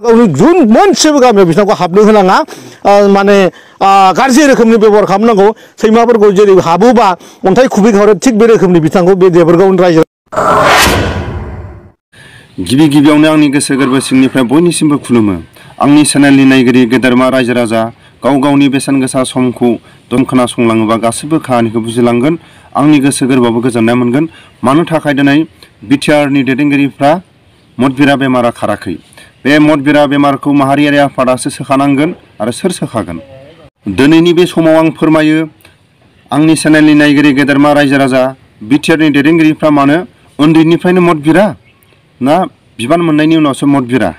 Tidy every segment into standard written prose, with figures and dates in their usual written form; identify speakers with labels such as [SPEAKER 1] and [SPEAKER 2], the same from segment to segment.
[SPEAKER 1] जुन मोनसेबो गामियाव बिथांखौ हाबनो होनाङा माने गाज्रि रोखोमनि बेबहार खालामनांगौ सैमाफोरखौ जेरै हाबोबा अन्थाइ खुबै हरो थिग बे रोखोमनि बिथांखौ बे देबरगाव रायजो
[SPEAKER 2] गिबि गिबियावनो आंनि गोसो गोरबो सिंनिफ्राय बयनिसिमबो खुलुमो आंनि चेनेलनि नायगिरि गेदेरमा रायजो राजा गाव गावनि बेसेन गोसा समखौ खोनासंलाङोबा गासैबो खाहानिखौ बुजिलांगोन आंनि गोसो गोरबोआबो गोजोननाय मोनगोन मानो थाखाय दिनै बिटिआरनि दैदेनगिरिफ्रा मदबिरा बेमारा खाराखै बे मदबिरा बेमारखौ माहारियारि आफादासो सोखानांगोन आरो सोर सोखागोन दिनैनि बे समाव आं फोरमायो आंनि चेनेलनि नायगिरि गेदेरमा रायजो राजा बिटिआरनि दैदेनगिरिफ्रा मानो उन्दैनिफ्रायनो मदबिरा ना बिबान मोननायनि उनावसो मदबिरा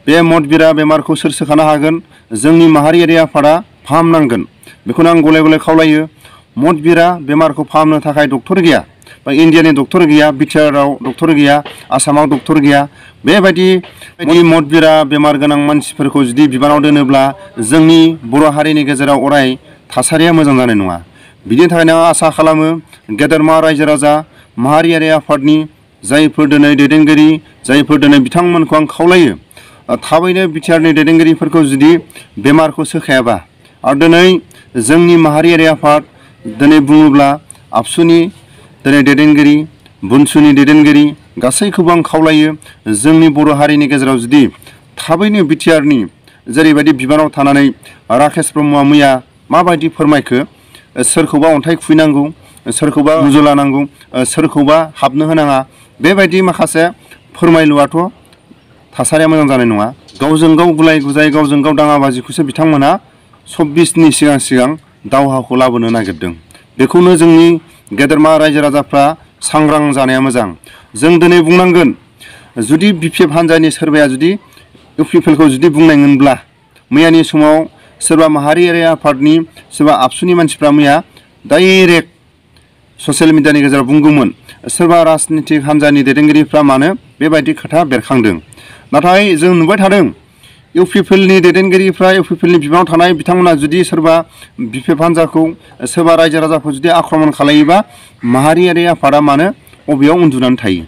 [SPEAKER 2] बे मदबिरा बेमारखौ सोर सोखानो हागोन जोंनि माहारियारि आफादा फाहामनांगोन बेखौनो आं गले गले खावलायो मदबिरा बेमारखौ फाहामनो थाखाय डक्टर गैया बा इन्डियानि डक्टर गैया बिटिआराव डक्टर गैया आसामाव डक्टर गैया बेबायदि मदबिरा बेमार गोनां मानसिफोरखौ जुदि बिबानाव दोनोब्ला जोंनि बर' हारिनि गेजेराव अराय थासारिया मोजां जानाय नङा बिनि थाखायनो आं आसा खालामो गेदेरमा रायजो राजा माहारियारि आफादनि जायफोर दिनै दैदेनगिरि जायफोर दिनै बिथांमोनखौ आं खावलायो थाबैनो बिटिआरनि दैदेनगिरिफोरखौ जुदि बेमारखौ सोखायाबा आरो दिनै जोंनि माहारियारि आफाद दिनै बुङोब्ला आबसुनि दिनै दैदेनगिरि बुनसुनि दैदेनगिरि गासैखौबो आं खावलायो जोंनि बर' हारिनि गेजेराव जुदि थाबैनो बिटिआरनि जेरैबायदि बिबानाव थानानै राकेस ब्रह्मआ मैया माबायदि फोरमायखो सोरखौबा अन्थाइ खुबैनांगौ सोरखौबा रुजुलानांगौ सोरखौबा हाबनो होनाङा बेबायदि माखासे फोरमायलुआथ' थासारिया मोजां जानाय नङा गावजों गाव गुलाय गुजाय गावजों गाव दाङाबाजिखौसो बिथांमोना 24नि सिगां दावहाखौ लाबोनो नागिरदों बेखौनो जोंनि गेदेरमा रायजो राजाफ्रा सांग्रां जानाया मोजां जों दिनै बुंनांगोन जुदि बिपिएफ हान्जानि सोरबाया जुदि इउपिपिएलखौ जुदि बुंनायमोनब्ला मैयानि समाव सोरबा माहारियारि आफादनि सोरबा आबसुनि मानसिफ्रा मैया डाइरेक्ट ससियेल मिडियानि गेजेराव बुंगौमोन सोरबा राजनितिक हान्जानि दैदेनगिरिफ्रा मानो बेबायदि खोथा बेरखांदों नाथाय जों नुबाय थादों इउपिपिएलनि दैदेनगिरिफ्रा इउपिपिएलनि बिबानाव थानाय बिथांमोना जुदि सोरबा बिपिएफ हान्जाखौ सोरबा रायजो राजाखौ जुदि आक्रमण खालायोबा माहारियारि आफादा मानो अबेयाव उन्दुनानै थायो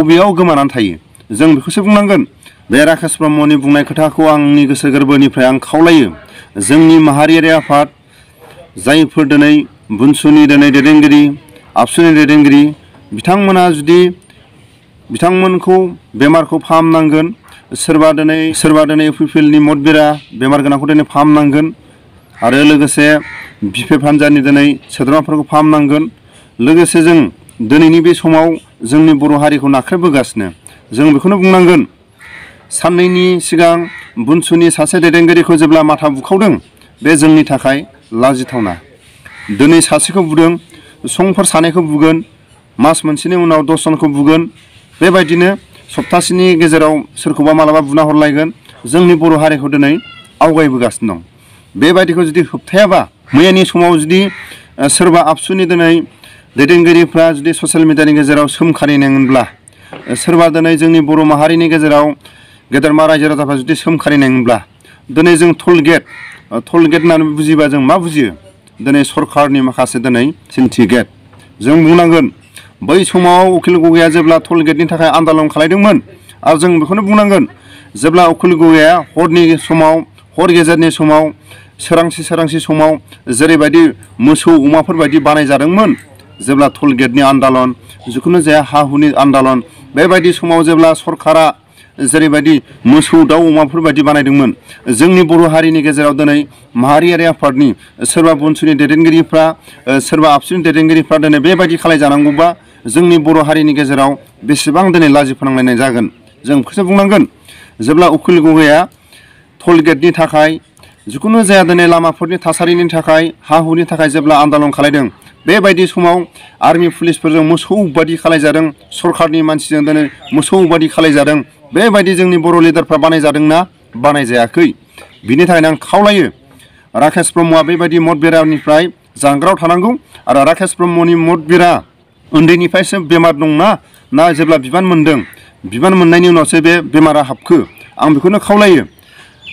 [SPEAKER 2] अबेयाव गोमानानै थायो जों बेखौसो बुंनांगोन बे राकेस ब्रह्मनि बुंनाय खोथाखौ आंनि गोसो गोरबोनिफ्राय आं खावलायो जोंनि माहारियारि आफाद जायफोर दिनै बुनसुनि दिनै दैदेनगिरि आबसुनि दैदेनगिरि बिथांमोना जुदि बिथांमोनखौ बेमारखौ फाहामनांगोन सोरबा दिनै इउपिपिएलनि मदबिरा बेमार गोनांखौ दिनै फाहामनांगोन आरो लोगोसे बिपिएफ हान्जानि दिनै सोद्रोमाफोरखौ फाहामनांगोन लोगोसे जों दिनैनि बे समाव जोंनि बर' हारिखौ नाख्रेबबोगासिनो जों बेखौनो बुंनांगोन साननैनि सिगां बुनसुनि सासे दैदेनगिरिखौ जेब्ला माथा बुखावदों बे जोंनि थाखाय लाजिथावना दिनै सासेखौ बुदों संफोर सानैखौ बुगोन मास मोनसेनि उनाव 10 जनखौ बुगोन बेबायदिनो सप्तासेनि गेजेराव सोरखौबा मालाबा बुना हरलायगोन जोंनि बर' हारिखौ दिनै आवगायबोगासिनो दं बेबायदिखौ जुदि होबथायाबा मैयानि समाव जुदि सोरबा आबसुनि दिनै दैदेनगिरिफ्रा जुदि ससियेल मिडियानि गेजेराव सोमखारिनायमोनब्ला सोरबा दिनै जोंनि बर' माहारिनि गेजेराव गेदेरमा रायजो राजाफ्रा जुदि सोमखारिनायमोनब्ला दिनै जों टल गेट होननानै बुजिबा जों मा बुजियो दिनै सरकारनि माखासे दिनै सिनथि गेट जों बुंनांगोन बै समाव उकिल गगैया जेब्ला टल गेटनि थाखाय आन्दालन खालायदोंमोन आरो जों बेखौनो बुंनांगोन जेब्ला उकिल गगैया हरनि समाव हर गेजेरनि समाव सोरांसि समाव जेरैबायदि मोसौ अमाफोर बायदि बानायजादोंमोन जेब्ला टल गेटनि आन्दालन जिखुनु जाया हा हुनि आन्दालन बेबायदि समाव जेब्ला सरकारा जेरैबायदि मोसौ दाउ अमाफोर बायदि बानायदोंमोन जोंनि बर' हारिनि गेजेराव दिनै माहारियारि आफादनि सोरबा बुनसुनि दैदेनगिरिफ्रा सोरबा आबसुनि दैदेनगिरिफ्रा दिनै बेबायदि खालायजानांगौबा जोंनि बर' हारिनि गेजेराव बेसेबां दिनै लाजि फोनांलायनाय जागोन जों बेखौसो बुंनांगोन जेब्ला उकिल गगैया टल गेटनि थाखाय जिखुनु जाया दिनै लामाफोरनि थासारिनि थाखाय हा हुनि थाखाय जेब्ला आन्दालन खालायदों बेबायदि समाव आर्मि पुलिसफोरजों मोसौ बादि खालायजादों सरकारनि मानसिजों दिनै मोसौ बादि खालायजादों बेबायदि जोंनि बर' लिडारफ्रा बानायजादोंना बानायजायाखै बिनि थाखायनो आं खावलायो राकेस ब्रह्मआ बेबायदि मदबिरानिफ्राय जानगाराव थानांगौ आरो राकेस ब्रह्मनि मदबिरा उन्दैनिफ्रायसो बेमार दंना ना जेब्ला बिबान मोनदों बिबान मोननायनि उनावसो बे बेमारा हाबखो आं बेखौनो खावलायो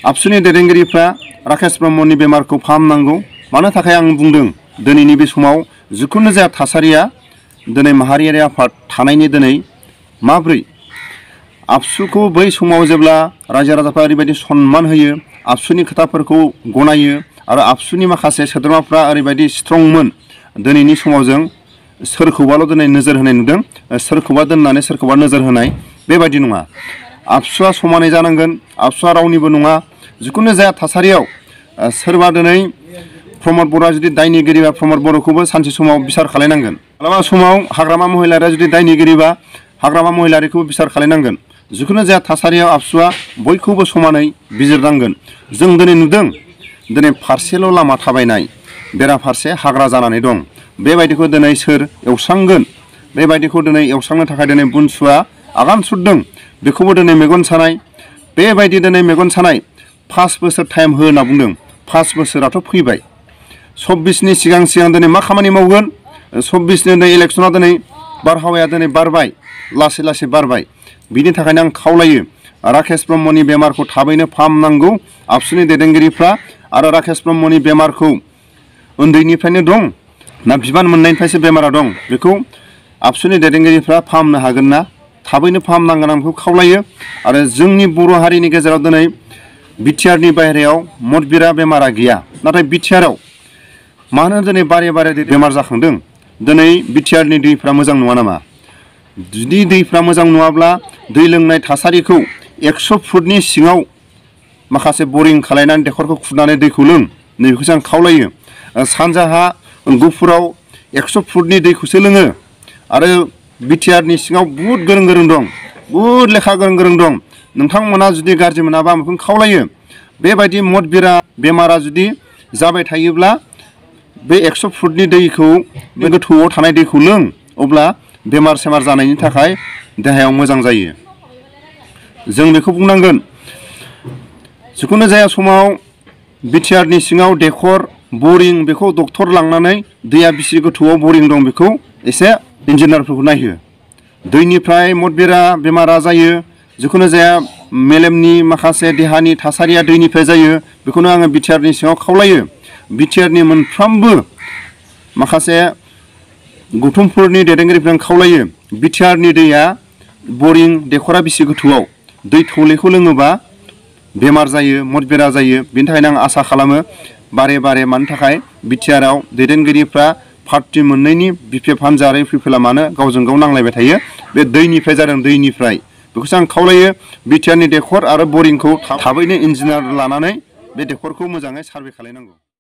[SPEAKER 2] आबसुनि दैदेनगिरिफ्रा राकेस ब्रह्मनि बेमारखौ फाहामनांगौ मानो थाखाय आं बुंदों दिनैनि बे समाव जिखुनु जाया थासारिया दिनै माहारियारि आफाद थानायनि दिनै माब्रै आबसुखौ बै समाव जेब्ला रायजो राजाफ्रा ओरैबायदि सन्मान होयो आबसुनि खोथाफोरखौ गनायो आरो आबसुनि माखासे सोद्रोमाफ्रा ओरैबायदि स्ट्रंमोन दिनैनि समाव जों सोरखौबाल' दिनै नोजोर होनाय नुदों सोरखौबा दोननानै सोरखौबा नोजोर होनाय बेबायदि नङा आबसुआ समानै जानांगोन आबसुआ रावनिबो नङा जिखुनु जाया थासारियाव सोरबा दिनै प्रमद बर'आ जुदि दायनिगिरिबा प्रमद बर'खौबो सानसे समाव बिसार खालायनांगोन मालाबा समाव हाग्रामा महिलारिया जुदि दायनिगिरिबा हाग्रामा महिलारिखौबो बिसार खालायनांगोन जिखुनु जाया थासारियाव आबसुआ बयखौबो समानै बिजिरनांगोन जों दिनै नुदों दिनै फारसेल' लामा थाबायनाय बेराफारसे हाग्रा जानानै दं बेबायदिखौ दिनै सोर एवस्रांगोन बेबायदिखौ दिनै एवस्रांनो थाखाय दिनै बुनसुआ आगान सुरदों बेखौबो दिनै मेगन सानाय बेबायदि दिनै मेगन सानाय 5 बोसोर टाइम हो होनना बुंदों 5 बोसोराथ' फैबाय 26नि सिगां दिनै मा खामानि मावगोन 26नि दिनै इलेक्सना दिनै बारहावाया दिनै बारबाय लासै लासै बारबाय बिनि थाखायनो आं खावलायो राकेश ब्रह्मनि बेमारखौ थाबैनो फाहामनांगौ आबसुनि दैदेनगिरिफ्रा आरो राकेश ब्रह्मनि बेमारखौ उन्दैनिफ्रायनो दं ना बिबान मोननायनिफ्रायसो बेमारा दं बेखौ आबसुनि दैदेनगिरिफ्रा फाहामनो हागोन ना थाबैनो फाहामनांगोन आं बेखौ खावलायो आरो जोंनि बर' हारिनि गेजेराव दिनै बिटिआरनि बाहेरायाव मदबिरा बेमारा गैया नाथाय बिटिआराव मानो दिनै बारे बारे बेमार जाखांदों दिनै बिटिआरनि दैफ्रा मोजां नङा नामा जुदि दैफ्रा मोजां नङाब्ला दै लोंनाय थासारिखौ 100 फुटनि सिङाव माखासे बरिं खालायनानै दैखरखौ खुरनानै दैखौ लों नैबेखौसो आं खावलायो सानजाहा गुफुराव 100 फुटनि दैखौसो लोङो आरो बिटिआरनि सिङाव बुहुद गोरों गोरों दं बुहुद लेखा गोरों दं नोंथांमोना जुदि गाज्रि मोनाबा आं बेखौनो खावलायो बेबायदि मदबिरा बेमारा जुदि जाबाय थायोब्ला बे 100 फुटनि दैखौ बे गोथौआव थानाय दैखौ लों अब्ला बेमार सेमार जानायनि थाखाय देहायाव मोजां जायो जों बेखौ बुंनांगोन जिखुनु जाया समाव बिटिआरनि सिङाव दैखर बरिं बेखौ डक्टर लांनानै दैया बिसि गोथौआव बरिं दं बेखौ एसे इन्जिनियारफोरखौ नायहो दैनिफ्राय मदबिरा बेमारा जायो जिखुनु जाया मेलेमनि माखासे देहानि थासारिया दैनिफ्राय जायो बेखौनो आङो बिटिआरनि सिङाव खावलायो बिटिआरनि मोनफ्रोमबो माखासे गौथुमफोरनि दैदेनगिरिफोरजों खावलायो बिटिआरनि दैया बरिं दैखरा बिसि गोथौआव दै थौलेखौ लोङोबा बेमार जायो मदबिरा जायो बेनि थाखायनो आं आसा खालामो बारे बारे मानि थाखाय बिटिआराव दैदेनगिरिफ्रा पार्टि मोननैनि बिपिएफ हानजा आरो इउपिपिएलआ मानो गावजों गाव नांलायबाय थायो बे दैनिफ्राय जादों दैनिफ्राय बेखौसो आं खावलायो बिटिआरनि दैखर आरो बरिंखौ थाबैनो इन्जिनियार लानानै बे दैखरखौ मोजाङै सार्भे खालायनांगौ